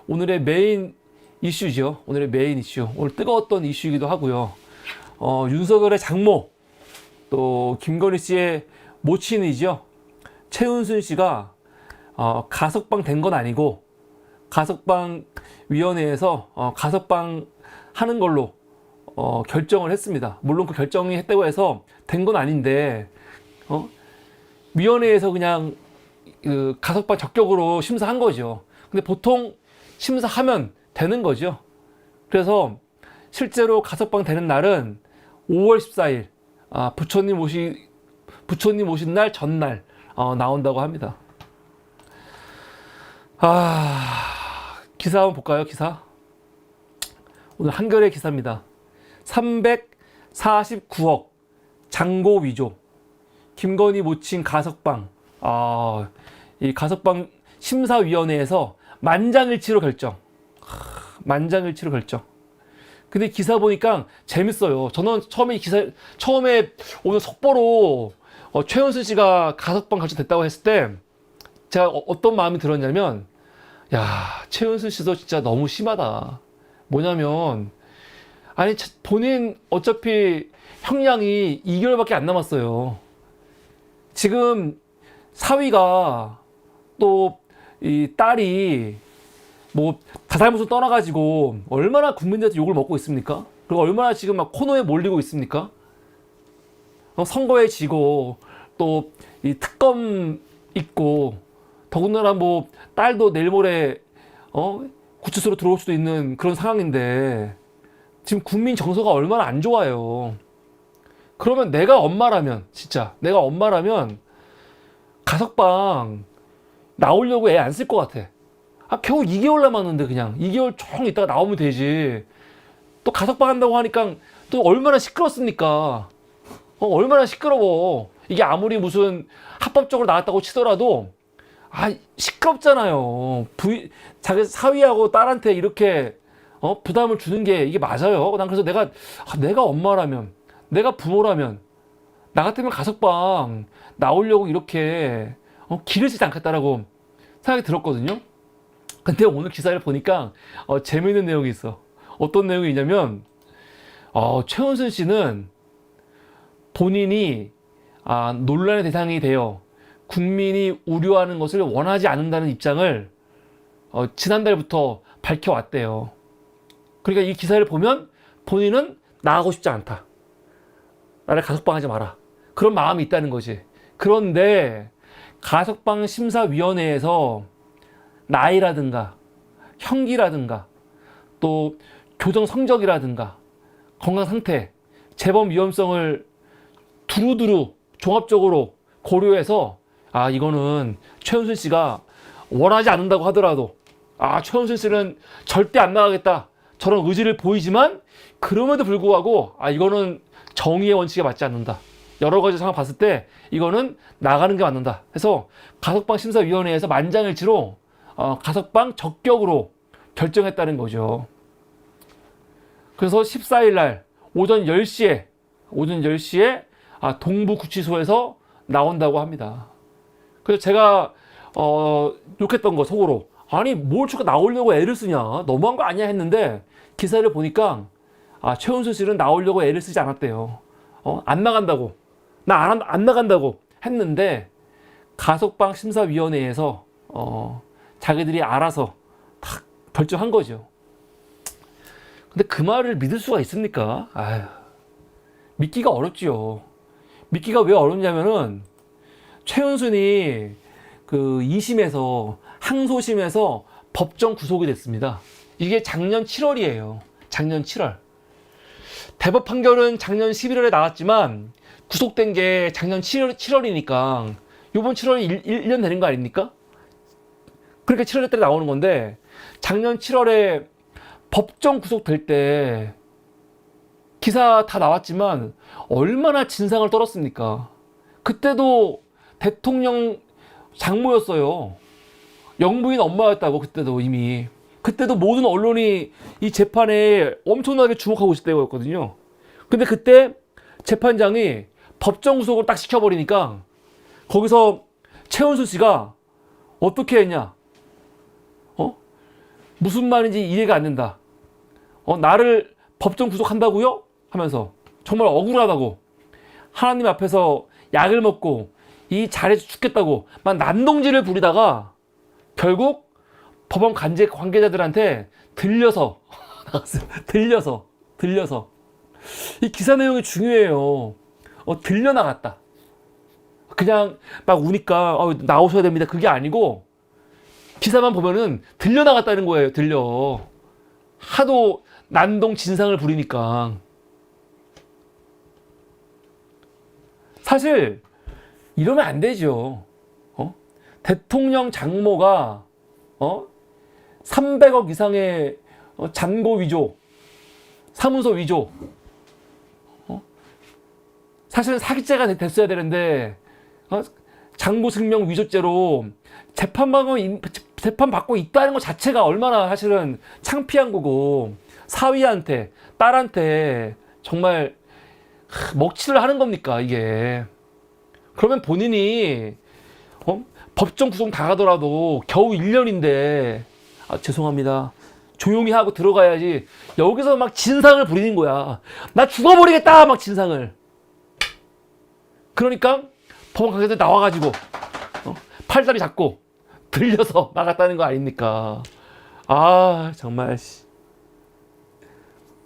오늘의 메인 이슈죠. 오늘의 메인 이슈. 오늘 뜨거웠던 이슈이기도 하고요. 윤석열의 장모, 또 김건희 씨의 모친이죠. 최은순 씨가 가석방 된 건 아니고 가석방 위원회에서 가석방 하는 걸로 결정을 했습니다. 물론 그 결정이 했다고 해서 된 건 아닌데 위원회에서 그냥 그 가석방 적격으로 심사한 거죠. 근데 보통 심사하면 되는 거죠. 그래서 실제로 가석방 되는 날은 5월 14일 부처님 오신 날 전날 나온다고 합니다. 기사 한번 볼까요? 기사 오늘 한겨레 기사입니다. 349억 장고 위조, 김건희 모친 가석방. 이 가석방 심사위원회에서 만장일치로 결정. 만장일치로 결정. 근데 기사 보니까 재밌어요. 저는 처음에 오늘 속보로 최은순 씨가 가석방 결정됐다고 했을 때 제가 어떤 마음이 들었냐면, 야, 최은순 씨도 진짜 너무 심하다. 뭐냐면, 아니, 본인 어차피 형량이 2개월밖에 안 남았어요. 지금 사위가 또 이 딸이 뭐 다살못을 떠나가지고 얼마나 국민들한테 욕을 먹고 있습니까? 그리고 얼마나 지금 막 코너에 몰리고 있습니까? 선거에 지고 또 이 특검 있고 더군다나 뭐 딸도 내일 모레 구치소로 들어올 수도 있는 그런 상황인데 지금 국민 정서가 얼마나 안 좋아요. 그러면 내가 엄마라면 진짜 내가 엄마라면 가석방 나오려고 애 안 쓸 것 같아. 겨우 2개월 남았는데 그냥 2개월 총 있다가 나오면 되지. 또 가석방 한다고 하니까 또 얼마나 시끄럽습니까? 얼마나 시끄러워. 이게 아무리 무슨 합법적으로 나왔다고 치더라도 시끄럽잖아요. 자기 사위하고 딸한테 이렇게 부담을 주는 게 이게 맞아요. 난 그래서 내가 엄마라면, 내가 부모라면 나 같으면 가석방 나오려고 이렇게 기르지 않겠다라고 생각이 들었거든요. 근데 오늘 기사를 보니까 재미있는 내용이 있어. 어떤 내용이 있냐면 최은순 씨는 본인이 논란의 대상이 되어 국민이 우려하는 것을 원하지 않는다는 입장을 지난달부터 밝혀왔대요. 그러니까 이 기사를 보면 본인은 나가고 싶지 않다. 나를 가석방하지 마라. 그런 마음이 있다는 거지. 그런데 가석방 심사위원회에서 나이라든가 형기라든가 또 교정 성적이라든가 건강 상태, 재범 위험성을 두루두루 종합적으로 고려해서 이거는 최은순 씨가 원하지 않는다고 하더라도 최은순 씨는 절대 안 나가겠다 저런 의지를 보이지만 그럼에도 불구하고 이거는 정의의 원칙에 맞지 않는다. 여러 가지 상황 봤을 때 이거는 나가는 게 맞는다. 그래서 가석방 심사위원회에서 만장일치로 가석방 적격으로 결정했다는 거죠. 그래서 14일 날 오전 10시에 동부구치소에서 나온다고 합니다. 그래서 제가 욕했던 거 속으로 뭘 저렇게 나오려고 애를 쓰냐 너무한 거 아니야 했는데 기사를 보니까 최은순 씨는 나오려고 애를 쓰지 않았대요. 안 나간다고 안 나간다고 했는데 가석방 심사위원회에서 자기들이 알아서 딱 결정한 거죠. 근데 그 말을 믿을 수가 있습니까? 믿기가 어렵지요. 믿기가 왜 어렵냐면은 최은순이 그 2심에서 항소심에서 법정 구속이 됐습니다. 이게 작년 7월이에요. 작년 7월. 대법 판결은 작년 11월에 나왔지만 구속된 게 작년 7월이니까 이번 7월이 1년 되는 거 아닙니까? 그러니까 7월 달에 나오는 건데 작년 7월에 법정 구속될 때 기사 다 나왔지만 얼마나 진상을 떨었습니까? 그때도 대통령 장모였어요. 영부인 엄마였다고 그때도 이미. 그때도 모든 언론이 이 재판에 엄청나게 주목하고 있을 때였거든요. 근데 그때 재판장이 법정 구속을 딱 시켜버리니까 거기서 최은순 씨가 어떻게 했냐? 무슨 말인지 이해가 안 된다. 나를 법정 구속한다고요? 하면서 정말 억울하다고 하나님 앞에서 약을 먹고 이 잘해서 죽겠다고 막 난동질을 부리다가 결국 법원 관계자들한테 들려서 나갔어요. 들려서 이 기사 내용이 중요해요. 들려 나갔다. 그냥 막 우니까 나오셔야 됩니다. 그게 아니고 기사만 보면은 들려 나갔다는 거예요. 들려. 하도 난동 진상을 부리니까. 사실 이러면 안 되죠. 대통령 장모가 300억 이상의 잔고 위조, 사문서 위조. 사실은 사기죄가 됐어야 되는데 장고 증명 위조죄로 재판받고 있다는 것 자체가 얼마나 사실은 창피한 거고 사위한테 딸한테 정말 먹칠을 하는 겁니까 이게. 그러면 본인이 법정 구속 당하더라도 겨우 1년인데 죄송합니다 조용히 하고 들어가야지. 여기서 막 진상을 부리는 거야. 나 죽어버리겠다 막 진상을. 그러니까 법원 관계자들 나와가지고 팔다리 잡고 들려서 나갔다는 거 아닙니까? 정말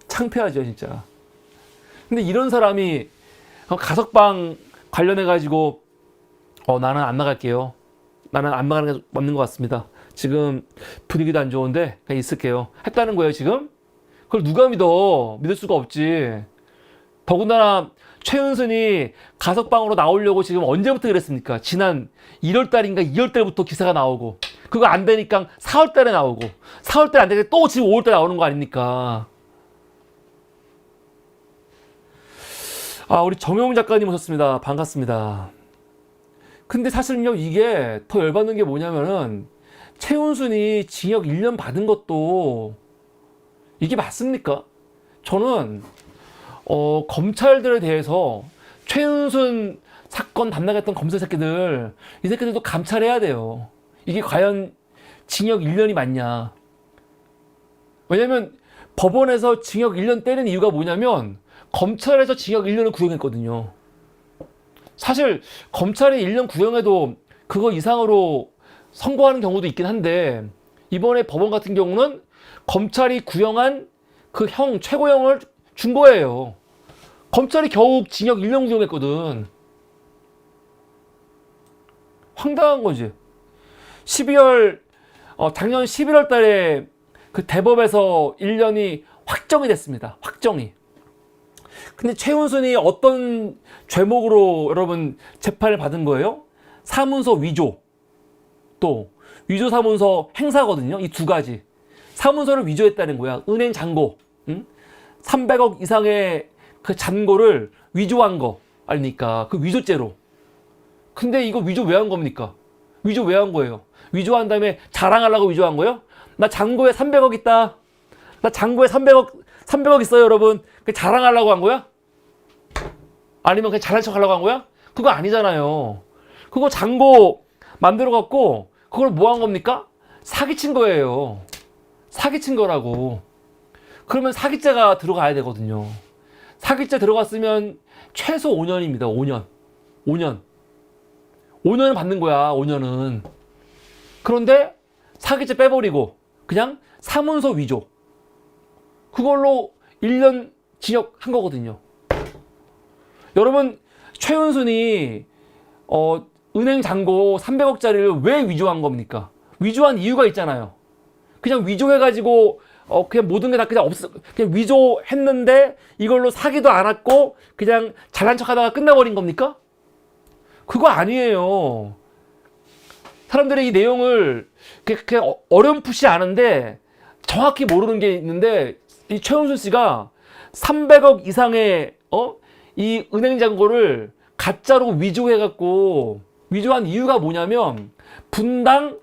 창피하죠 진짜. 근데 이런 사람이 가석방 관련해가지고 나는 안 나갈게요. 나는 안 나가는 게 맞는 것 같습니다. 지금 분위기도 안 좋은데 그냥 있을게요. 했다는 거예요 지금? 그걸 누가 믿어? 믿을 수가 없지. 더군다나 최은순이 가석방으로 나오려고 지금 언제부터 그랬습니까? 지난 1월달인가 2월달부터 기사가 나오고 그거 안 되니까 4월달에 나오고 4월달에 안 되니까 또 지금 5월달에 나오는 거 아닙니까? 우리 정용 작가님 오셨습니다. 반갑습니다. 근데 사실은요 이게 더 열받는 게 뭐냐면은 최은순이 징역 1년 받은 것도 이게 맞습니까? 저는 검찰들에 대해서 최은순 사건 담당했던 검사 새끼들 이 새끼들도 감찰해야 돼요. 이게 과연 징역 1년이 맞냐. 왜냐면 법원에서 징역 1년 때리는 이유가 뭐냐면 검찰에서 징역 1년을 구형했거든요. 사실 검찰이 1년 구형해도 그거 이상으로 선고하는 경우도 있긴 한데 이번에 법원 같은 경우는 검찰이 구형한 그 최고형을 준 거예요. 검찰이 겨우 징역 1년 구형했거든. 황당한 거지. 작년 11월 달에 그 대법에서 1년이 확정이 됐습니다. 확정이. 근데 최은순이 어떤 죄목으로 여러분 재판을 받은 거예요? 사문서 위조, 또 위조 사문서 행사거든요. 이 두 가지. 사문서를 위조했다는 거야. 은행 잔고, 300억 이상의 그 잔고를 위조한 거 아닙니까? 그 위조죄로. 근데 이거 위조 왜 한 겁니까? 위조 왜 한 거예요? 위조한 다음에 자랑하려고 위조한 거예요? 나 잔고에 300억 있다. 나 잔고에 300억 있어요, 여러분. 그 자랑하려고 한 거야? 아니면 그냥 잘난 척 하려고 한 거야? 그거 아니잖아요. 그거 잔고 만들어갖고 그걸 뭐 한 겁니까? 사기친 거예요. 사기친 거라고. 그러면 사기죄가 들어가야 되거든요. 사기죄 들어갔으면 최소 5년입니다. 5년. 5년을 받는 거야. 5년은. 그런데 사기죄 빼버리고 그냥 사문서 위조. 그걸로 1년 징역 한 거거든요. 여러분 최은순이 은행 잔고 300억짜리를 왜 위조한 겁니까? 위조한 이유가 있잖아요. 그냥 위조해가지고 그냥 모든 게 다 그냥 그냥 위조했는데 이걸로 사기도 안 했고 그냥 잘난 척하다가 끝나버린 겁니까? 그거 아니에요. 사람들이 이 내용을 그냥 어렴풋이 아는데 정확히 모르는 게 있는데 이 최은순 씨가 300억 이상의 이 은행 잔고를 가짜로 위조해갖고 위조한 이유가 뭐냐면 분당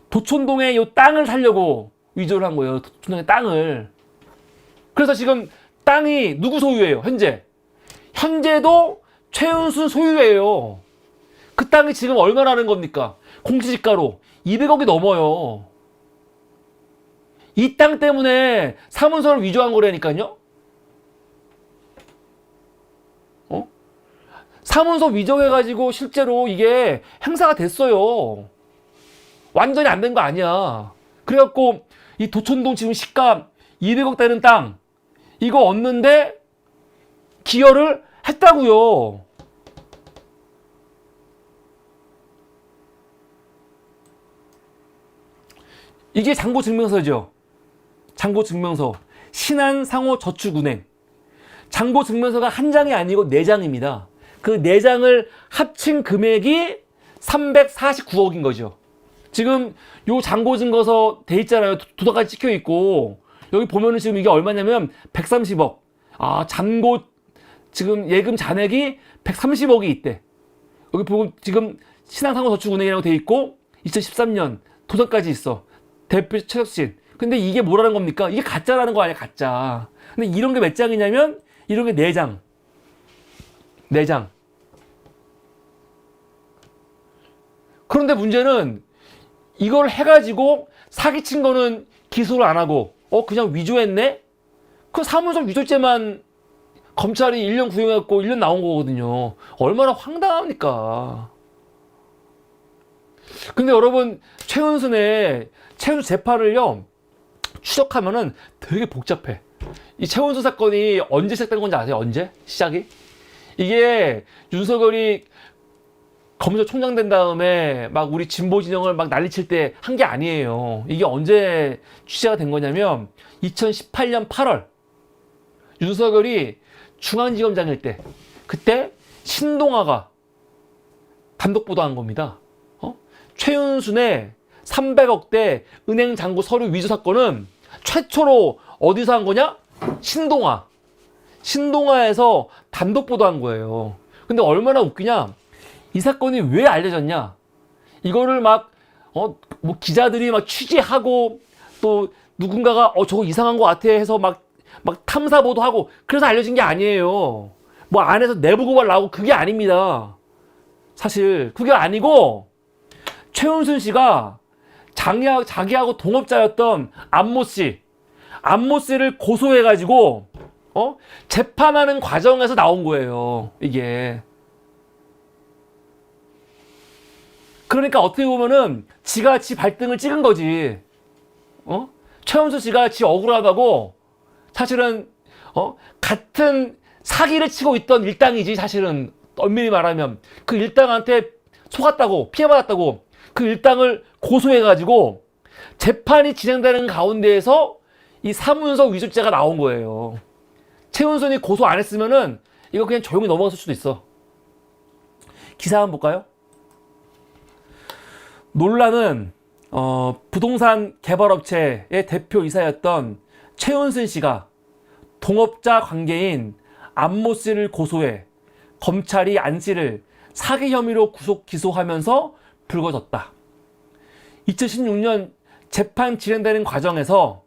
도촌동에 이 땅을 사려고 위조를 한 거예요. 도촌동의 땅을. 그래서 지금 땅이 누구 소유예요? 현재도 최은순 소유예요. 그 땅이 지금 얼마라는 겁니까? 공시지가로 200억이 넘어요. 이 땅 때문에 사문서를 위조한 거라니까요. 사문서 위조해가지고 실제로 이게 행사가 됐어요. 완전히 안 된 거 아니야. 그래갖고 이 도촌동 지금 시가 200억 되는 땅 이거 얻는데 기여를 했다고요. 이게 잔고증명서죠. 잔고증명서. 신한상호저축은행. 잔고증명서가 한 장이 아니고 4장입니다. 그 4장을 합친 금액이 349억인 거죠. 지금 요 잔고증거서 돼 있잖아요. 도덕까지 찍혀 있고 여기 보면은 지금 이게 얼마냐면 130억. 아, 잔고 지금 예금 잔액이 130억이 있대. 여기 보면 지금 신한상호저축은행이라고 돼 있고 2013년 도덕까지 있어. 대표 최혁신. 근데 이게 뭐라는 겁니까? 이게 가짜라는 거 아니야, 가짜. 근데 이런 게 몇 장이냐면 이런 게 4장. 4장. 그런데 문제는 이걸 해가지고 사기친 거는 기소를 안 하고 그냥 위조했네? 그 사문서 위조죄만 검찰이 1년 구형했고 1년 나온 거거든요. 얼마나 황당합니까? 근데 여러분 최은순의 최은순 재판을요 추적하면은 되게 복잡해. 이 최은순 사건이 언제 시작된 건지 아세요? 언제? 시작이? 이게 윤석열이 검찰총장 된 다음에 막 우리 진보 진영을 막 난리칠 때 한 게 아니에요. 이게 언제 취재가 된 거냐면 2018년 8월 윤석열이 중앙지검장일 때 그때 신동아가 단독 보도한 겁니다. 최은순의 300억대 은행 잔고 서류 위조 사건은 최초로 어디서 한 거냐? 신동아에서 단독 보도한 거예요. 근데 얼마나 웃기냐? 이 사건이 왜 알려졌냐? 이거를 막 뭐 기자들이 막 취재하고 또 누군가가 저거 이상한 거 같아 해서 막 탐사 보도하고 그래서 알려진 게 아니에요. 뭐 안에서 내부 고발 나오고 그게 아닙니다. 사실 그게 아니고 최은순 씨가 자기하고 동업자였던 안모 씨를 고소해가지고 재판하는 과정에서 나온 거예요. 이게. 그러니까 어떻게 보면은 지가 지 발등을 찍은 거지. 최은순 씨가 지 억울하다고 사실은 같은 사기를 치고 있던 일당이지 사실은 엄밀히 말하면 그 일당한테 속았다고 피해받았다고 그 일당을 고소해가지고 재판이 진행되는 가운데에서 이 사문서 위조죄가 나온 거예요. 최은순이 고소 안 했으면은 이거 그냥 조용히 넘어갔을 수도 있어. 기사 한번 볼까요? 논란은 부동산 개발업체의 대표이사였던 최은순 씨가 동업자 관계인 안모 씨를 고소해 검찰이 안 씨를 사기 혐의로 구속 기소하면서 불거졌다. 2016년 재판 진행되는 과정에서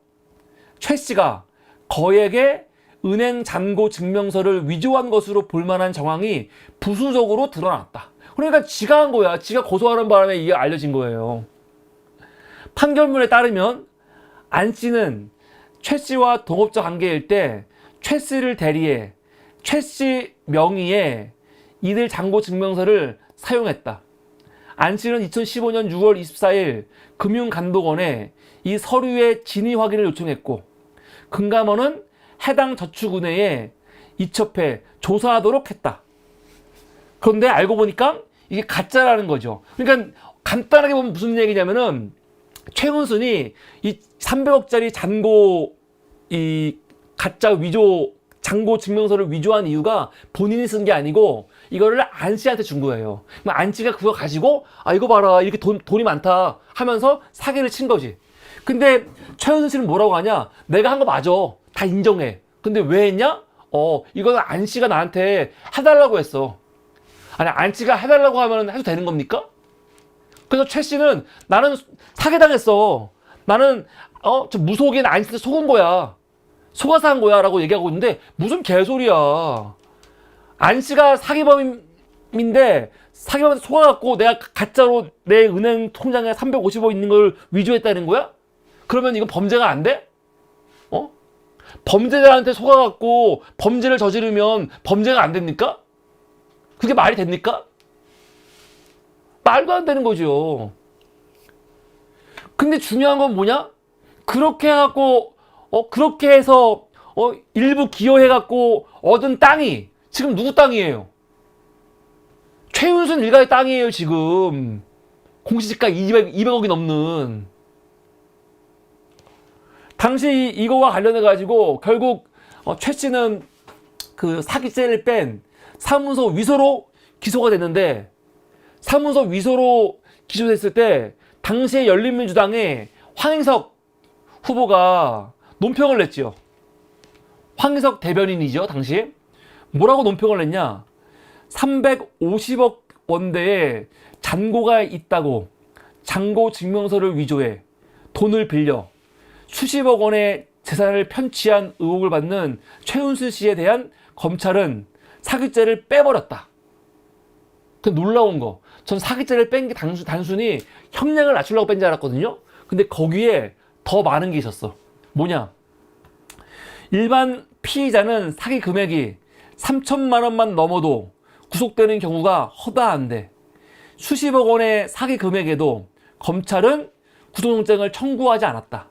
최 씨가 거액의 은행 잔고 증명서를 위조한 것으로 볼만한 정황이 부수적으로 드러났다. 그러니까 지가 한 거야. 지가 고소하는 바람에 이게 알려진 거예요. 판결문에 따르면 안 씨는 최 씨와 동업자 관계일 때 최 씨를 대리해 최 씨 명의의 이들 잔고 증명서를 사용했다. 안 씨는 2015년 6월 24일 금융감독원에 이 서류의 진위 확인을 요청했고 금감원은 해당 저축은행에 이첩해 조사하도록 했다. 그런데 알고 보니까 이게 가짜라는 거죠. 그러니까 간단하게 보면 무슨 얘기냐면은 최은순이 이 300억짜리 잔고 이 가짜 위조 잔고 증명서를 위조한 이유가 본인이 쓴 게 아니고 이거를 안 씨한테 준 거예요. 그럼 안 씨가 그거 가지고 이거 봐라 이렇게 돈이 많다 하면서 사기를 친 거지. 근데 최은순 씨는 뭐라고 하냐? 내가 한 거 맞아. 다 인정해. 근데 왜 했냐? 이거는 안 씨가 나한테 해달라고 했어. 아니 안 씨가 해달라고 하면 해도 되는 겁니까? 그래서 최 씨는 나는 사기당했어. 나는 저 무속인 안 씨한테 속은 거야. 속아서 한 거야 라고 얘기하고 있는데 무슨 개소리야. 안 씨가 사기범인데 사기범한테 속아갖고 내가 가짜로 내 은행 통장에 350억 있는 걸 위조했다는 거야? 그러면 이건 범죄가 안 돼? 어? 범죄자한테 속아갖고 범죄를 저지르면 범죄가 안 됩니까? 그게 말이 됩니까? 말도 안 되는 거죠. 근데 중요한 건 뭐냐? 그렇게 해갖고, 그렇게 해서, 일부 기여해갖고 얻은 땅이 지금 누구 땅이에요? 최은순 일가의 땅이에요, 지금. 공시지가 200억이 넘는. 당시 이거와 관련해가지고 결국 최 씨는 그 사기죄를 뺀 사문서 위조로 기소가 됐는데, 사문서 위조로 기소됐을 때 당시에 열린민주당의 황인석 후보가 논평을 냈지요. 황인석 대변인이죠, 당시에. 뭐라고 논평을 냈냐? 350억 원대의 잔고가 있다고 잔고 증명서를 위조해 돈을 빌려 수십억 원의 재산을 편취한 의혹을 받는 최은순 씨에 대한 검찰은 사기죄를 빼버렸다. 그 놀라운 거. 전 사기죄를 뺀 게 단순히 형량을 낮추려고 뺀 줄 알았거든요. 근데 거기에 더 많은 게 있었어. 뭐냐? 일반 피의자는 사기 금액이 3천만 원만 넘어도 구속되는 경우가 허다한데, 수십억 원의 사기 금액에도 검찰은 구속영장을 청구하지 않았다.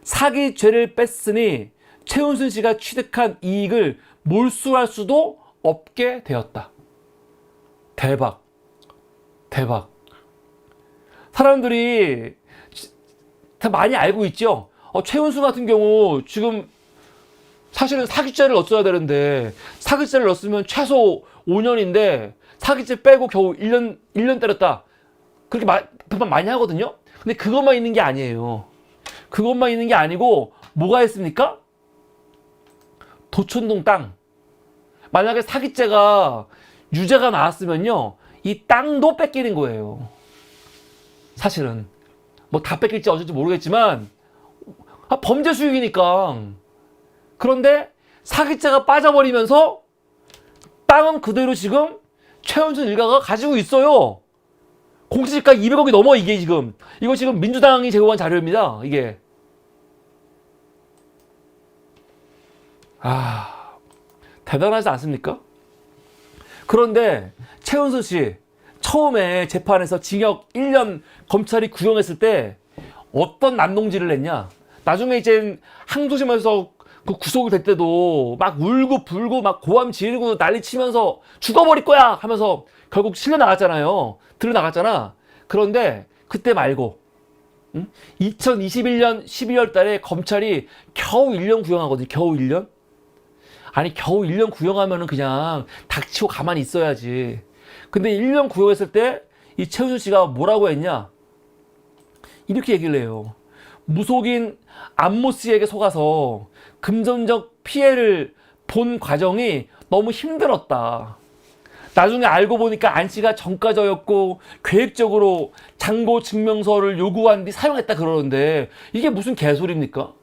사기죄를 뺐으니 최은순 씨가 취득한 이익을 몰수할 수도 없게 되었다. 대박. 대박. 사람들이 다 많이 알고 있죠? 최은순 같은 경우 지금 사실은 사기죄를 넣었어야 되는데, 사기죄를 넣었으면 최소 5년인데 사기죄 빼고 겨우 1년 때렸다. 그렇게 비판 많이 하거든요? 근데 그것만 있는 게 아니에요. 그것만 있는 게 아니고 뭐가 있습니까? 도촌동 땅. 만약에 사기죄가 유죄가 나왔으면요, 이 땅도 뺏기는 거예요. 사실은 뭐 다 뺏길지 어쩔지 모르겠지만 범죄 수익이니까. 그런데 사기죄가 빠져버리면서 땅은 그대로 지금 최은순 일가가 가지고 있어요. 공시지가 200억이 넘어, 이게 지금. 이거 지금 민주당이 제공한 자료입니다, 이게. 대단하지 않습니까? 그런데 최은순 씨 처음에 재판에서 징역 1년 검찰이 구형했을 때 어떤 난동질을 했냐? 나중에 이제 항소심에서 그 구속이 될 때도 막 울고 불고 막 고함 지르고 난리 치면서 죽어버릴 거야 하면서 결국 실려 나갔잖아요. 들어 나갔잖아. 그런데 그때 말고 2021년 12월 달에 검찰이 겨우 1년 구형하거든요. 겨우 1년? 아니, 겨우 1년 구형하면은 그냥 닥치고 가만히 있어야지. 근데 1년 구형했을 때 이 최은순 씨가 뭐라고 했냐? 이렇게 얘기를 해요. 무속인 안모 씨에게 속아서 금전적 피해를 본 과정이 너무 힘들었다. 나중에 알고 보니까 안 씨가 전과자였고 계획적으로 잔고 증명서를 요구한 뒤 사용했다 그러는데, 이게 무슨 개소리입니까?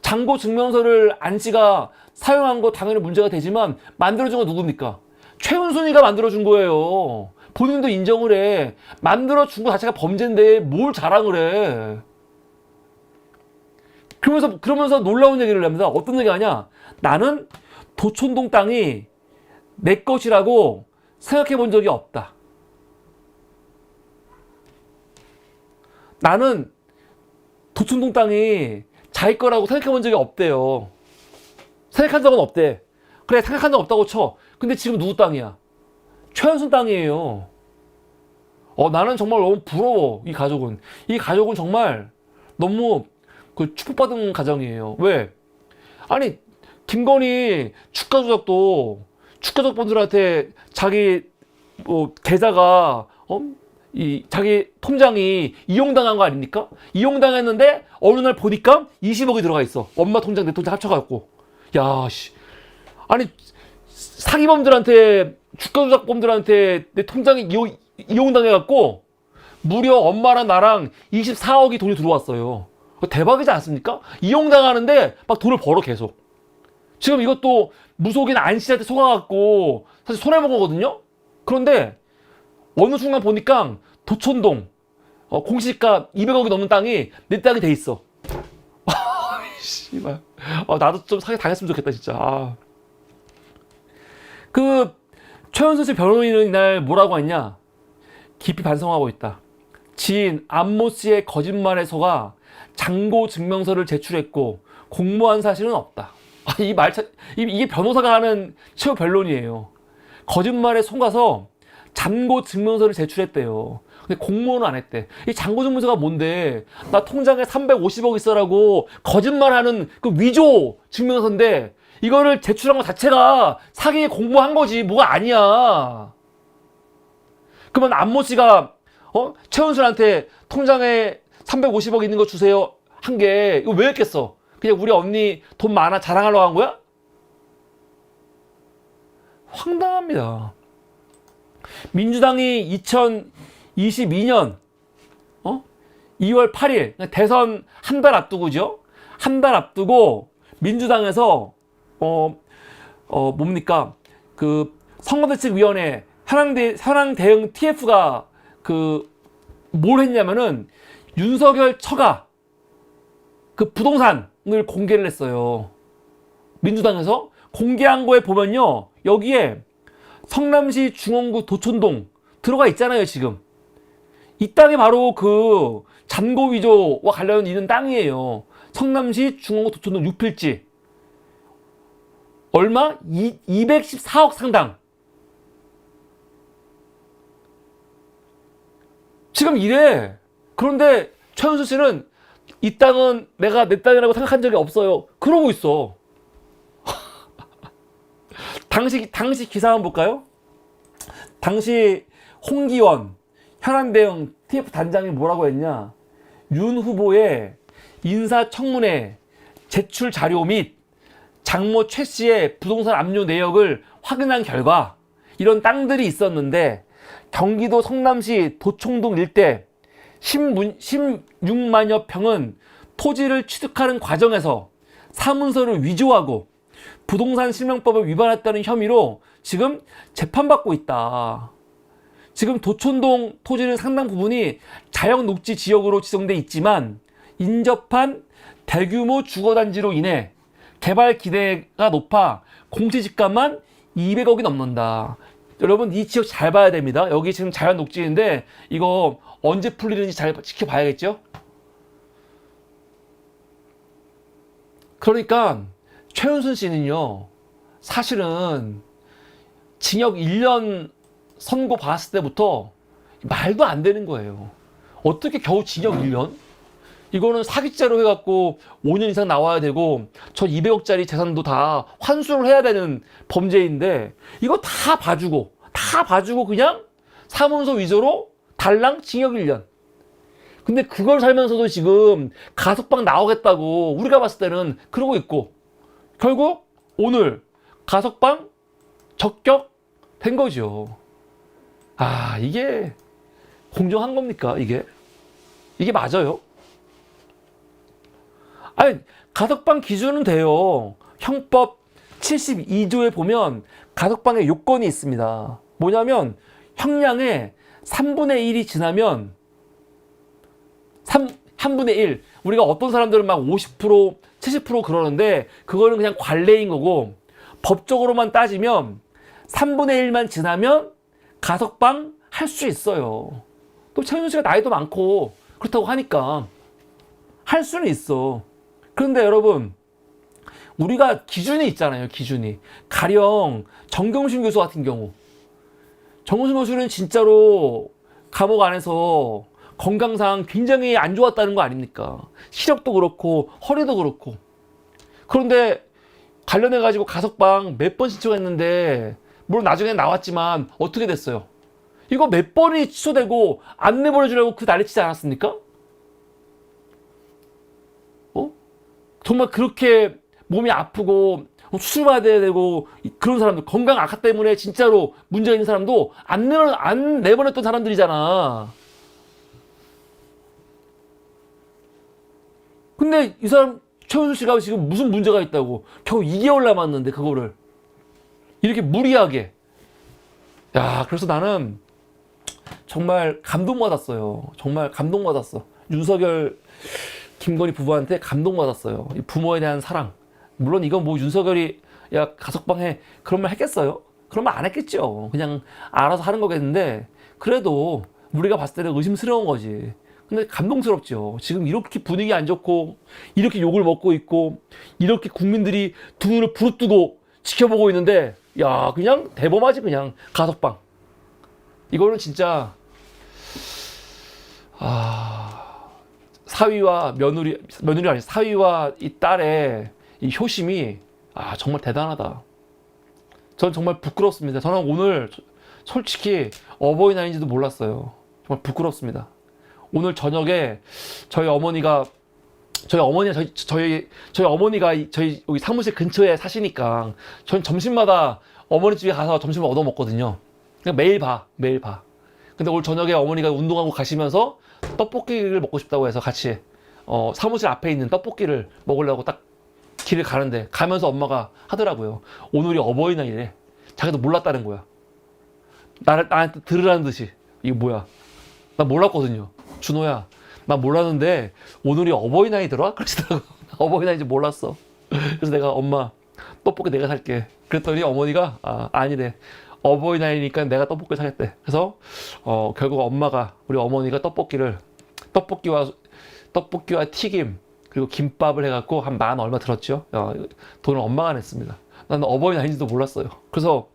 잔고 증명서를 안 씨가 사용한 거 당연히 문제가 되지만 만들어준 건 누굽니까? 최은순이가 만들어준 거예요. 본인도 인정을 해. 만들어준 거 자체가 범죄인데 뭘 자랑을 해. 그러면서 놀라운 얘기를 합니다. 어떤 얘기 하냐? 나는 도촌동 땅이 내 것이라고 생각해 본 적이 없다. 나는 도촌동 땅이 자기 거라고 생각해 본 적이 없대요. 생각한 적은 없대. 그래, 생각한 적 없다고 쳐. 근데 지금 누구 땅이야? 최은순 땅이에요. 나는 정말 너무 부러워, 이 가족은. 이 가족은 정말 너무 축복받은 가정이에요. 왜? 아니, 김건희 축가조작도 축가족분들한테 자기 계좌가 자기 통장이 이용당한 거 아닙니까? 이용당했는데 어느 날 보니까 20억이 들어가 있어. 엄마 통장, 내 통장 합쳐갖고. 야, 씨. 아니, 사기범들한테, 주가조작범들한테 내 통장이 이용당해갖고 무려 엄마랑 나랑 24억이 돈이 들어왔어요. 대박이지 않습니까? 이용당하는데 막 돈을 벌어, 계속. 지금 이것도 무속인 안 씨한테 속아갖고 사실 손해본 거거든요? 그런데 어느 순간 보니까 도촌동 공시지가 200억이 넘는 땅이 내 땅이 돼 있어. 씨발. 나도 좀 사기 당했으면 좋겠다 진짜. 그 최은순 씨 변호인은 이날 뭐라고 했냐? 깊이 반성하고 있다. 지인 안모 씨의 거짓말에 속아 장고 증명서를 제출했고 공모한 사실은 없다. 이게 변호사가 하는 최후 변론이에요. 거짓말에 속아서 잔고 증명서를 제출했대요. 근데 공모는 안 했대. 이 잔고 증명서가 뭔데? 나 통장에 350억 있어라고 거짓말하는 그 위조 증명서인데 이거를 제출한 것 자체가 사기에 공모한 거지 뭐가 아니야. 그러면 안모 씨가 최은순한테 통장에 350억 있는 거 주세요 한 게 이거 왜 했겠어? 그냥 우리 언니 돈 많아 자랑하려고 한 거야? 황당합니다. 민주당이 2022년 2월 8일 대선 한 달 앞두고죠. 한 달 앞두고 민주당에서 뭡니까 그 선거대책위원회 현황 대응 TF가 뭘 했냐면은 윤석열 처가 그 부동산을 공개를 했어요. 민주당에서 공개한 거에 보면요, 여기에 성남시 중원구 도촌동 들어가 있잖아요. 지금 이 땅이 바로 그 잔고 위조와 관련 있는 땅이에요. 성남시 중원구 도촌동 6필지 얼마? 214억 상당. 지금 이래. 그런데 최은수 씨는 이 땅은 내가 내 땅이라고 생각한 적이 없어요. 그러고 있어. 당시 기사 한번 볼까요? 당시 홍기원 현안대응 TF 단장이 뭐라고 했냐? 윤 후보의 인사청문회 제출 자료 및 장모 최 씨의 부동산 압류 내역을 확인한 결과 이런 땅들이 있었는데 경기도 성남시 도청동 일대 16만여 평은 토지를 취득하는 과정에서 사문서를 위조하고 부동산 실명법을 위반했다는 혐의로 지금 재판받고 있다. 지금 도촌동 토지는 상당 부분이 자연녹지 지역으로 지정돼 있지만 인접한 대규모 주거단지로 인해 개발 기대가 높아 공시지가만 200억이 넘는다. 여러분 이 지역 잘 봐야 됩니다. 여기 지금 자연녹지인데 이거 언제 풀리는지 잘 지켜봐야겠죠? 그러니까 최은순 씨는요, 사실은 징역 1년 선고 받았을 때부터 말도 안 되는 거예요. 어떻게 겨우 징역 1년? 이거는 사기죄로 해갖고 5년 이상 나와야 되고 저 200억짜리 재산도 다 환수를 해야 되는 범죄인데 이거 다 봐주고 그냥 사문서 위조로 달랑 징역 1년. 근데 그걸 살면서도 지금 가석방 나오겠다고 우리가 봤을 때는 그러고 있고 결국 오늘 가석방 적격 된 거죠. 이게 공정한 겁니까? 이게 맞아요? 아니, 가석방 기준은 돼요. 형법 72조에 보면 가석방의 요건이 있습니다. 뭐냐면 형량의 3분의 1이 지나면 3분의 1. 우리가 어떤 사람들은 막 50%, 70% 그러는데 그거는 그냥 관례인 거고 법적으로만 따지면 3분의 1만 지나면 가석방 할 수 있어요. 또 최은순 씨가 나이도 많고 그렇다고 하니까 할 수는 있어. 그런데 여러분 우리가 기준이 있잖아요. 기준이. 가령 정경심 교수 같은 경우 정경심 교수는 진짜로 감옥 안에서 건강상 굉장히 안 좋았다는 거 아닙니까? 시력도 그렇고 허리도 그렇고. 그런데 관련해가지고 가석방 몇 번 신청했는데 물론 나중에 나왔지만 어떻게 됐어요? 이거 몇 번이 취소되고 안 내보내주려고 그 난리치지 않았습니까? 정말 그렇게 몸이 아프고 수술받아야 되고 그런 사람들 건강 악화 때문에 진짜로 문제가 있는 사람도 안 내보냈던 사람들이잖아. 근데 이 사람 최은수 씨가 지금 무슨 문제가 있다고 겨우 2개월 남았는데 그거를 이렇게 무리하게 야, 그래서 나는 정말 감동받았어요. 정말 감동받았어. 윤석열, 김건희 부부한테 감동받았어요. 이 부모에 대한 사랑. 물론 이건 뭐 윤석열이 야 가석방 해 그런 말 했겠어요? 그런 말 안 했겠죠. 그냥 알아서 하는 거겠는데 그래도 우리가 봤을 때는 의심스러운 거지. 근데 감동스럽죠. 지금 이렇게 분위기 안 좋고 이렇게 욕을 먹고 있고 이렇게 국민들이 두 눈을 부릅뜨고 지켜보고 있는데 야 그냥 대범하지. 그냥 가석방. 이거는 진짜 사위와 며느리 아니 사위와 이 딸의 이 효심이 정말 대단하다. 전 정말 부끄럽습니다. 저는 오늘 솔직히 어버이날인지도 몰랐어요. 정말 부끄럽습니다. 오늘 저녁에 저희 어머니가 저희 어머니가 저희 여기 사무실 근처에 사시니까 전 점심마다 어머니 집에 가서 점심을 얻어 먹거든요. 그냥 매일 봐. 근데 오늘 저녁에 어머니가 운동하고 가시면서 떡볶이를 먹고 싶다고 해서 같이 사무실 앞에 있는 떡볶이를 먹으려고 딱 길을 가는데 가면서 엄마가 하더라고요. 오늘이 어버이날이래. 자기도 몰랐다는 거야. 나한테 들으라는 듯이. 이게 뭐야? 나 몰랐거든요. 준호야, 나 몰랐는데 오늘이 어버이날이더라? 그러시더라고. 어버이날인지 몰랐어. 그래서 내가 엄마 떡볶이 내가 살게. 그랬더니 어머니가 아니래. 어버이날이니까 내가 떡볶이 사겠대. 그래서 결국 우리 어머니가 떡볶이와 튀김 그리고 김밥을 해갖고 한 만 얼마 들었죠. 돈을 엄마가 냈습니다. 나는 어버이날인지도 몰랐어요. 그래서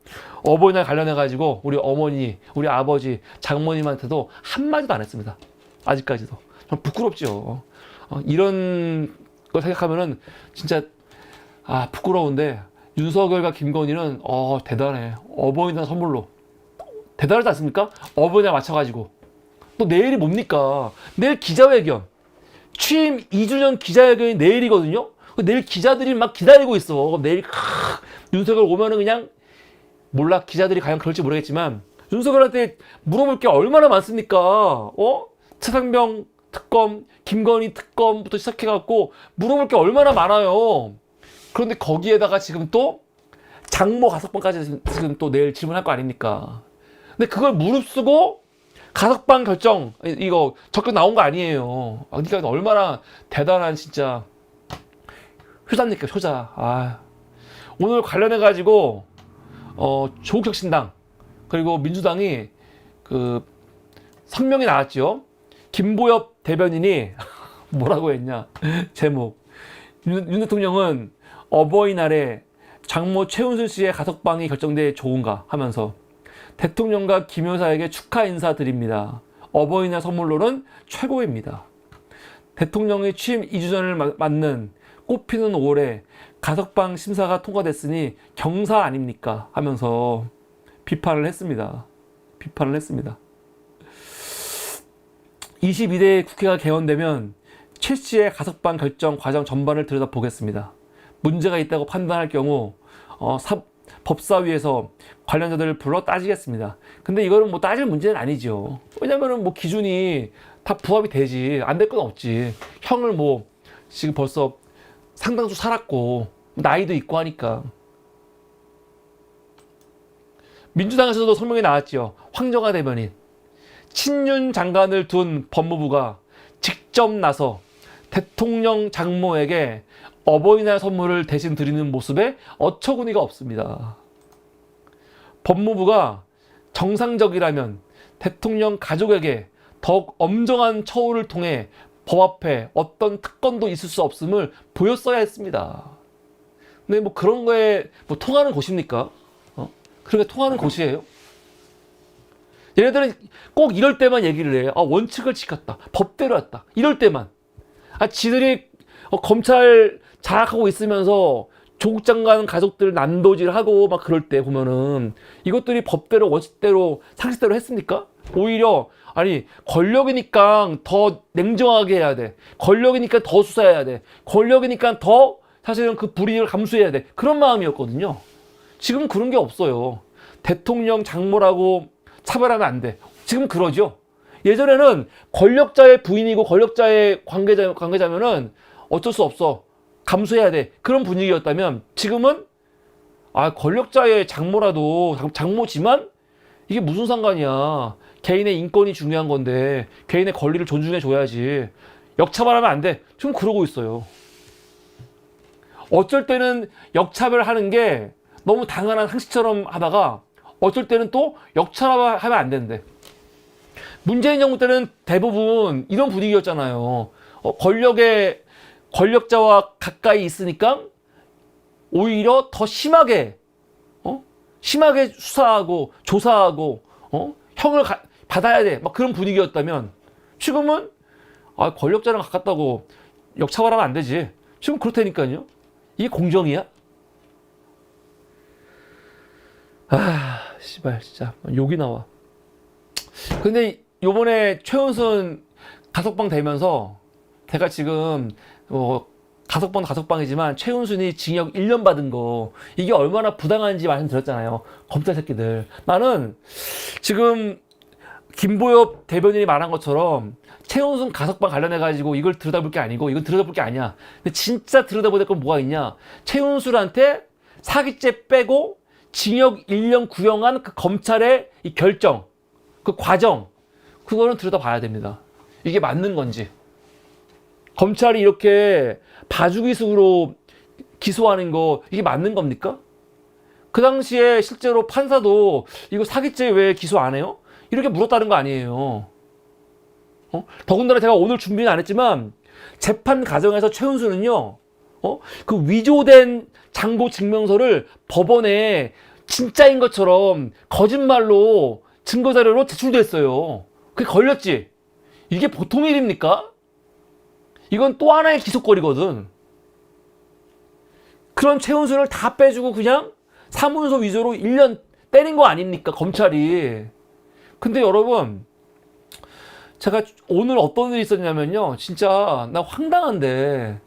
어버이날 관련해가지고 우리 어머니, 우리 아버지, 장모님한테도 한마디도 안 했습니다. 아직까지도. 좀 부끄럽죠. 이런 걸 생각하면은 진짜 부끄러운데 윤석열과 김건희는 대단해. 어버이날 선물로 대단하지 않습니까? 어버이날 맞춰가지고 또 내일이 뭡니까? 내일 기자회견. 취임 2주년 기자회견이 내일이거든요. 내일 기자들이 막 기다리고 있어. 내일 윤석열 오면은 그냥 몰라. 기자들이 과연 그럴지 모르겠지만 윤석열한테 물어볼 게 얼마나 많습니까? 최상병 특검, 김건희 특검부터 시작해갖고 물어볼 게 얼마나 많아요. 그런데 거기에다가 지금 또 장모 가석방까지 지금 또 내일 질문할 거 아닙니까? 근데 그걸 무릅쓰고 가석방 결정 이거 적격 나온 거 아니에요. 그러니까 얼마나 대단한 진짜 효자입니까, 효자. 오늘 관련해 가지고 조국혁신당 그리고 민주당이 그 성명이 나왔죠. 김보엽 대변인이 뭐라고 했냐? 제목 윤 대통령은 어버이날에 장모 최은순 씨의 가석방이 결정돼 좋은가 하면서 대통령과 김 여사에게 축하 인사드립니다. 어버이날 선물로는 최고입니다. 대통령의 취임 2주 전을 맞는 꽃피는 5월에 가석방 심사가 통과됐으니 경사 아닙니까? 하면서 비판을 했습니다. 22대 국회가 개원되면 최 씨의 가석방 결정 과정 전반을 들여다보겠습니다. 문제가 있다고 판단할 경우 법사위에서 관련자들을 불러 따지겠습니다. 근데 이거는 뭐 따질 문제는 아니죠. 왜냐면은 뭐 기준이 다 부합이 되지. 안 될 건 없지. 형을 뭐 지금 벌써 상당수 살았고 나이도 있고 하니까. 민주당에서도 성명이 나왔죠. 황정화 대변인. 친윤 장관을 둔 법무부가 직접 나서 대통령 장모에게 어버이날 선물을 대신 드리는 모습에 어처구니가 없습니다. 법무부가 정상적이라면 대통령 가족에게 더욱 엄정한 처우를 통해 법 앞에 어떤 특권도 있을 수 없음을 보였어야 했습니다. 근데 뭐 그런 거에 뭐 통하는 곳입니까? 그런 게 통하는 곳이에요? 얘네들은 꼭 이럴 때만 얘기를 해요. 원칙을 지켰다. 법대로 했다. 이럴 때만. 지들이 검찰 장악하고 있으면서 조국 장관 가족들 난도질하고 막 그럴 때 보면은 이것들이 법대로 원칙대로 상식대로 했습니까? 오히려 권력이니까 더 냉정하게 해야 돼. 권력이니까 더 수사해야 돼. 권력이니까 더 사실은 그 불이익을 감수해야 돼. 그런 마음이었거든요. 지금 그런 게 없어요. 대통령 장모라고 차별하면 안 돼. 지금 그러죠. 예전에는 권력자의 부인이고 권력자의 관계자면은 어쩔 수 없어. 감수해야 돼. 그런 분위기였다면 지금은 권력자의 장모라도 장모지만 이게 무슨 상관이야. 개인의 인권이 중요한 건데 개인의 권리를 존중해 줘야지. 역차별하면 안 돼. 지금 그러고 있어요. 어쩔 때는 역차별하는 게 너무 당연한 상식처럼 하다가 어쩔 때는 또 역차별하면 안 된대. 문재인 정부 때는 대부분 이런 분위기였잖아요. 권력자와 가까이 있으니까 오히려 더 심하게 심하게 수사하고 조사하고 형을 받아야 돼. 막 그런 분위기였다면 지금은 권력자랑 가깝다고 역차별하면 안 되지. 지금 그렇다니까요. 이게 공정이야? 씨발 진짜 욕이 나와. 근데 요번에 최은순 가석방 되면서 제가 지금 가석방이지만 최은순이 징역 1년 받은 거 이게 얼마나 부당한지 말씀드렸잖아요. 검찰 새끼들. 나는 지금 김보엽 대변인이 말한 것처럼 최은순 가석방 관련해가지고 이걸 들여다볼 게 아니고 이건 들여다볼 게 아니야. 근데 진짜 들여다볼 건 뭐가 있냐. 최은순한테 사기죄 빼고 징역 1년 구형한 그 검찰의 이 결정, 그 과정, 그거는 들여다봐야 됩니다. 이게 맞는 건지. 검찰이 이렇게 봐주기식으로 기소하는 거 이게 맞는 겁니까? 그 당시에 실제로 판사도 이거 사기죄 왜 기소 안 해요? 이렇게 물었다는 거 아니에요. 더군다나 제가 오늘 준비는 안 했지만 재판 과정에서 최은수는요, 그 위조된 장고 증명서를 법원에 진짜인 것처럼 거짓말로 증거자료로 제출됐어요. 그게 걸렸지. 이게 보통 일입니까? 이건 또 하나의 기소거리거든. 그런 최은순을 다 빼주고 그냥 사문서 위조로 1년 때린 거 아닙니까? 검찰이. 근데 여러분, 제가 오늘 어떤 일이 있었냐면요. 진짜 나 황당한데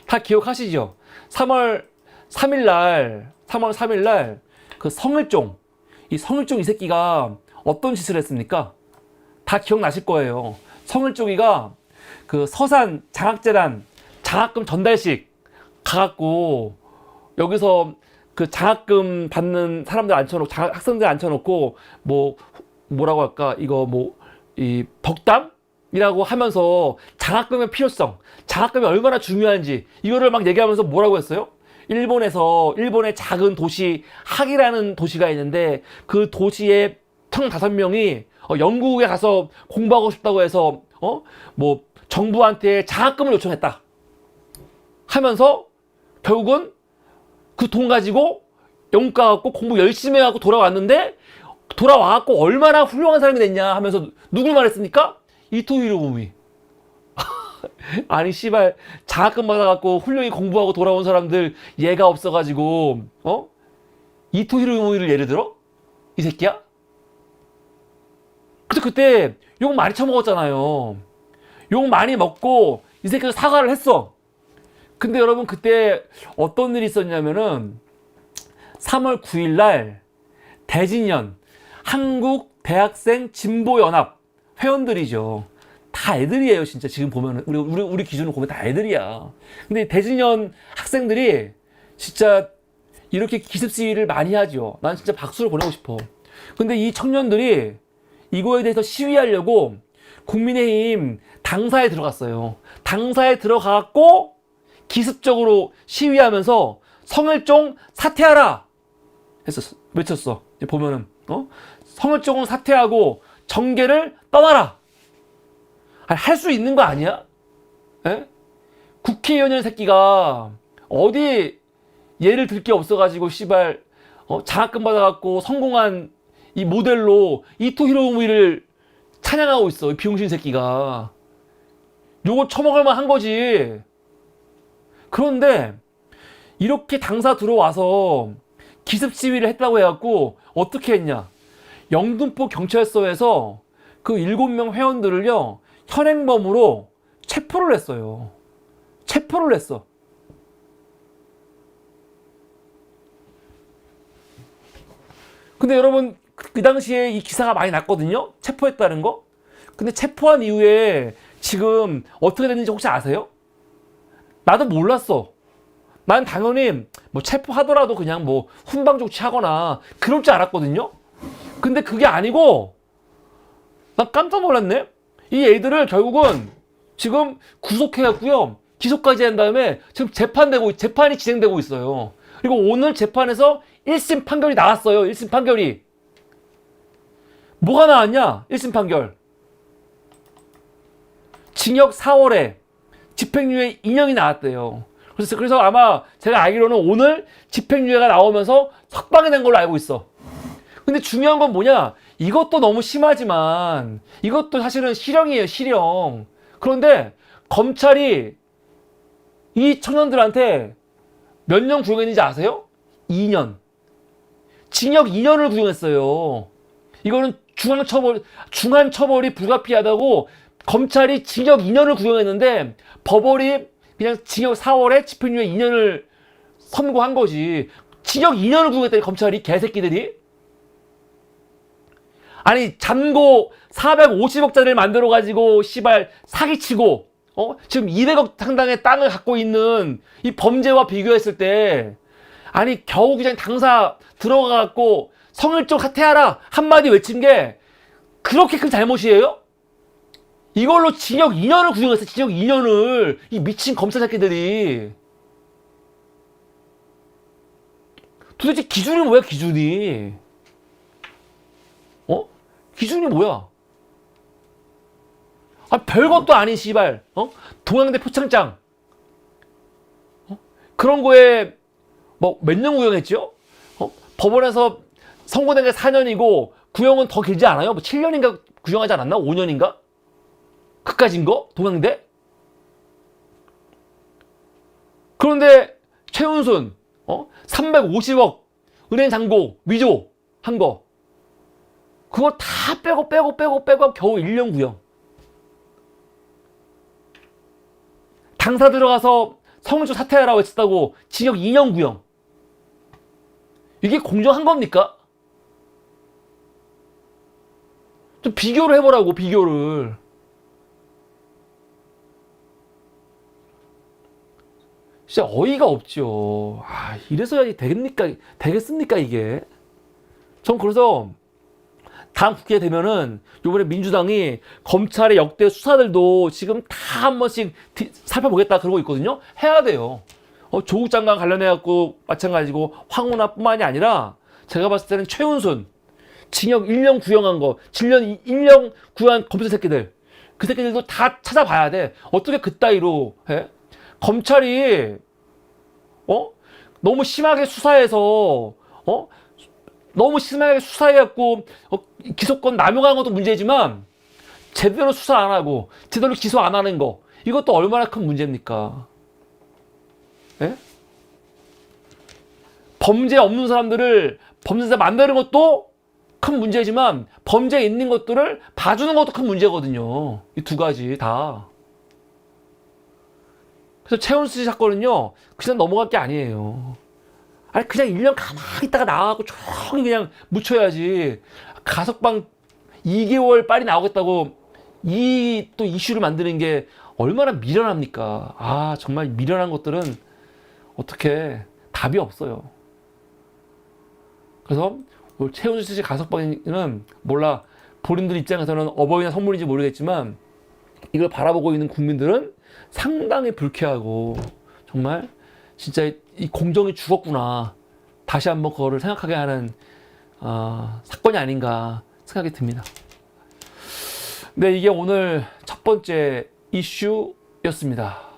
다 기억하시죠? 3월 3일 날 그 성일종 이 새끼가 어떤 짓을 했습니까? 다 기억나실 거예요. 성일종이가 그 서산 장학재단 장학금 전달식 가갖고 여기서 그 장학금 받는 사람들 앉혀놓고 학생들 앉혀놓고 뭐라고 할까 이거 이 덕담이라고 하면서 장학금의 필요성, 장학금이 얼마나 중요한지 이거를 막 얘기하면서 뭐라고 했어요? 일본의 작은 도시 학이라는 도시가 있는데 그 도시에 15명이 영국에 가서 공부하고 싶다고 해서 정부한테 장학금을 요청했다 하면서 결국은 그 돈 가지고 영국 가갖고 공부 열심히 하고 돌아왔는데 돌아와갖고 얼마나 훌륭한 사람이 됐냐 하면서 누굴 말했습니까? 이토 히로부미. 아니 씨발 장학금 받아갖고 훌륭히 공부하고 돌아온 사람들 예가 없어가지고 이토 히로부미를 예를 들어? 이 새끼야? 그때 욕 많이 처먹었잖아요. 욕 많이 먹고 이 새끼가 사과를 했어. 근데 여러분 그때 어떤 일이 있었냐면은 3월 9일 날 대진연 한국 대학생 진보연합 회원들이죠. 다 애들이에요, 진짜. 지금 보면은 우리 기준으로 보면 다 애들이야. 근데 대진연 학생들이 진짜 이렇게 기습 시위를 많이 하죠. 난 진짜 박수를 보내고 싶어. 근데 이 청년들이 이거에 대해서 시위하려고 국민의힘 당사에 들어갔어요. 당사에 들어가고 기습적으로 시위하면서 성일종 사퇴하라 했었어. 외쳤어. 보면은 성일종은 사퇴하고 정계를 떠나라. 할 수 있는 거 아니야? 에? 국회의원의 새끼가 어디 예를 들 게 없어가지고 씨발 장학금 받아갖고 성공한 이 모델로 이토 히로부미를 찬양하고 있어. 이 비용신 새끼가. 요거 처먹을만 한 거지. 그런데 이렇게 당사 들어와서 기습 시위를 했다고 해갖고 어떻게 했냐? 영등포 경찰서에서 그 7명 회원들을요 현행범으로 체포를 했어요. 체포를 했어. 근데 여러분 그 당시에 이 기사가 많이 났거든요. 체포했다는 거. 근데 체포한 이후에 지금 어떻게 됐는지 혹시 아세요? 나도 몰랐어. 난 당연히 체포하더라도 그냥 훈방 조치하거나 그럴 줄 알았거든요. 근데 그게 아니고 난 깜짝 놀랐네. 이 애들을 결국은 지금 구속해갖고요, 기소까지 한 다음에 지금 재판이 진행되고 있어요. 그리고 오늘 재판에서 1심 판결이 나왔어요. 1심 판결이 뭐가 나왔냐? 1심 판결 징역 4월에 집행유예 2년이 나왔대요. 그래서 아마 제가 알기로는 오늘 집행유예가 나오면서 석방이 된 걸로 알고 있어. 근데 중요한 건 뭐냐? 이것도 너무 심하지만 이것도 사실은 실형이에요, 실형. 그런데 검찰이 이 청년들한테 몇 년 구형했는지 아세요? 2년. 징역 2년을 구형했어요. 이거는 중한처벌이 불가피하다고 검찰이 징역 2년을 구형했는데 법원이 그냥 징역 4월에 집행유예 2년을 선고한 거지. 징역 2년을 구형했다니, 검찰이, 개새끼들이. 아니, 잔고 450억짜리를 만들어가지고 씨발 사기치고 지금 200억 상당의 땅을 갖고 있는 이 범죄와 비교했을 때, 아니 겨우 그냥 당사 들어가갖고 성일종 사퇴하라 한마디 외친 게 그렇게 큰 잘못이에요? 이걸로 징역 2년을 구형했어. 징역 2년을. 이 미친 검사 새끼들이. 도대체 기준이 뭐야, 기준이? 기준이 뭐야? 아, 별것도 아닌 씨발. 동양대 표창장. 그런 거에 뭐 몇 년 구형했죠? 법원에서 선고된 게 4년이고 구형은 더 길지 않아요? 뭐 7년인가 구형하지 않았나? 5년인가? 그까진 거? 동양대? 그런데 최은순 350억 은행 잔고 위조 한 거, 그거 다 빼고 겨우 1년 구형. 당사 들어가서 성일종 사퇴하라고 했다고 징역 2년 구형. 이게 공정한 겁니까? 좀 비교를 해보라고, 비교를. 진짜 어이가 없죠. 아, 이래서야 되겠습니까, 이게? 전 그래서 다음 국회 되면은 요번에 민주당이 검찰의 역대 수사들도 지금 다 한 번씩 살펴보겠다 그러고 있거든요. 해야 돼요. 조국 장관 관련해갖고 마찬가지고 황운하뿐만이 아니라 제가 봤을 때는 최은순 징역 1년 구형한 거, 1년 구형한 검사 새끼들, 그 새끼들도 다 찾아봐야 돼. 어떻게 그따위로 해? 검찰이 너무 심하게 수사해서 너무 심하게 수사해갖고 기소권 남용한 것도 문제지만 제대로 수사 안 하고 제대로 기소 안 하는 거, 이것도 얼마나 큰 문제입니까? 예? 범죄 없는 사람들을 범죄자 만드는 것도 큰 문제지만 범죄 있는 것들을 봐주는 것도 큰 문제거든요. 이 두 가지 다. 그래서 최은수 씨 사건은요, 그냥 넘어갈 게 아니에요. 아니, 그냥 1년 가만히 있다가 나와갖고 조용히 그냥 묻혀야지. 가석방 2개월 빨리 나오겠다고 또 이슈를 만드는 게 얼마나 미련합니까? 아, 정말 미련한 것들은 어떻게 답이 없어요. 그래서 최은수 씨 가석방은 몰라, 본인들 입장에서는 어버이날 선물인지 모르겠지만 이걸 바라보고 있는 국민들은 상당히 불쾌하고, 정말 진짜 이 공정이 죽었구나, 다시 한번 그거를 생각하게 하는 사건이 아닌가 생각이 듭니다. 네, 이게 오늘 첫 번째 이슈였습니다.